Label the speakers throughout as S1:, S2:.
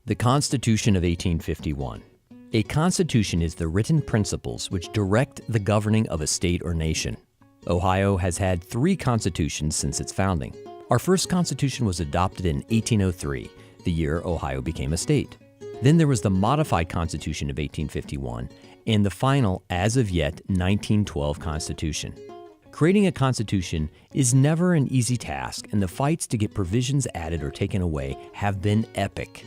S1: The Constitution of 1851. A constitution is the written principles which direct the governing of a state or nation. Ohio has had 3 constitutions since its founding. Our first constitution was adopted in 1803, the year Ohio became a state. Then there was the modified Constitution of 1851 and the final, as of yet, 1912 Constitution. Creating a constitution is never an easy task, and the fights to get provisions added or taken away have been epic.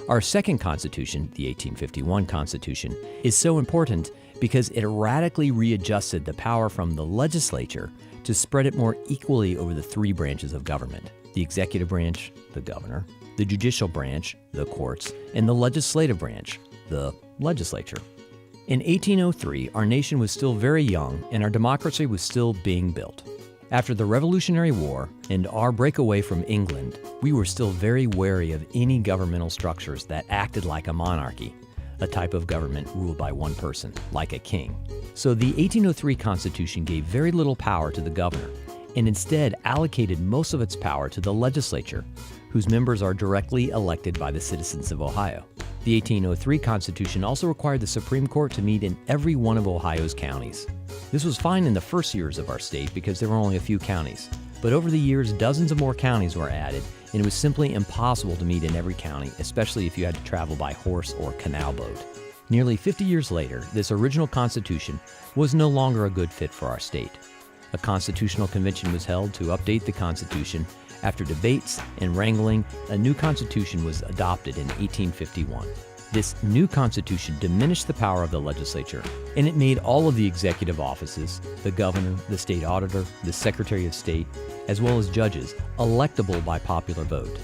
S1: Our second constitution, the 1851 Constitution, is so important because it radically readjusted the power from the legislature to spread it more equally over the 3 branches of government: the executive branch, the governor; the judicial branch, the courts; and the legislative branch, the legislature. In 1803, our nation was still very young and our democracy was still being built. After the Revolutionary War and our breakaway from England, we were still very wary of any governmental structures that acted like a monarchy, a type of government ruled by one person, like a king. So the 1803 Constitution gave very little power to the governor and instead allocated most of its power to the legislature, whose members are directly elected by the citizens of Ohio. The 1803 Constitution also required the Supreme Court to meet in every one of Ohio's counties. This was fine in the first years of our state because there were only a few counties. But over the years, dozens of more counties were added, and it was simply impossible to meet in every county, especially if you had to travel by horse or canal boat. Nearly 50 years later, this original Constitution was no longer a good fit for our state. A constitutional convention was held to update the Constitution. After debates and wrangling, a new Constitution was adopted in 1851. This new Constitution diminished the power of the legislature, and it made all of the executive offices, the governor, the state auditor, the secretary of state, as well as judges, electable by popular vote.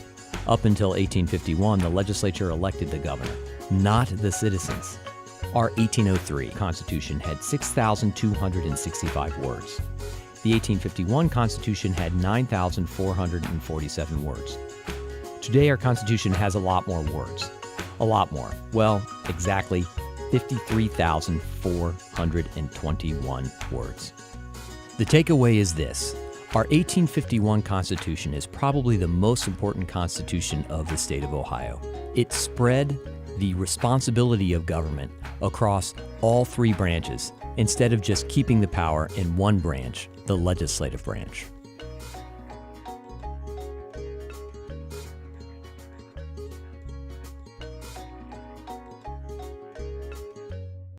S1: Up until 1851, the legislature elected the governor, not the citizens. Our 1803 Constitution had 6,265 words. The 1851 Constitution had 9,447 words. Today, our Constitution has a lot more words. A lot more. Well, exactly 53,421 words. The takeaway is this: our 1851 Constitution is probably the most important constitution of the state of Ohio. It spread the responsibility of government across all 3 branches instead of just keeping the power in one branch, the legislative branch.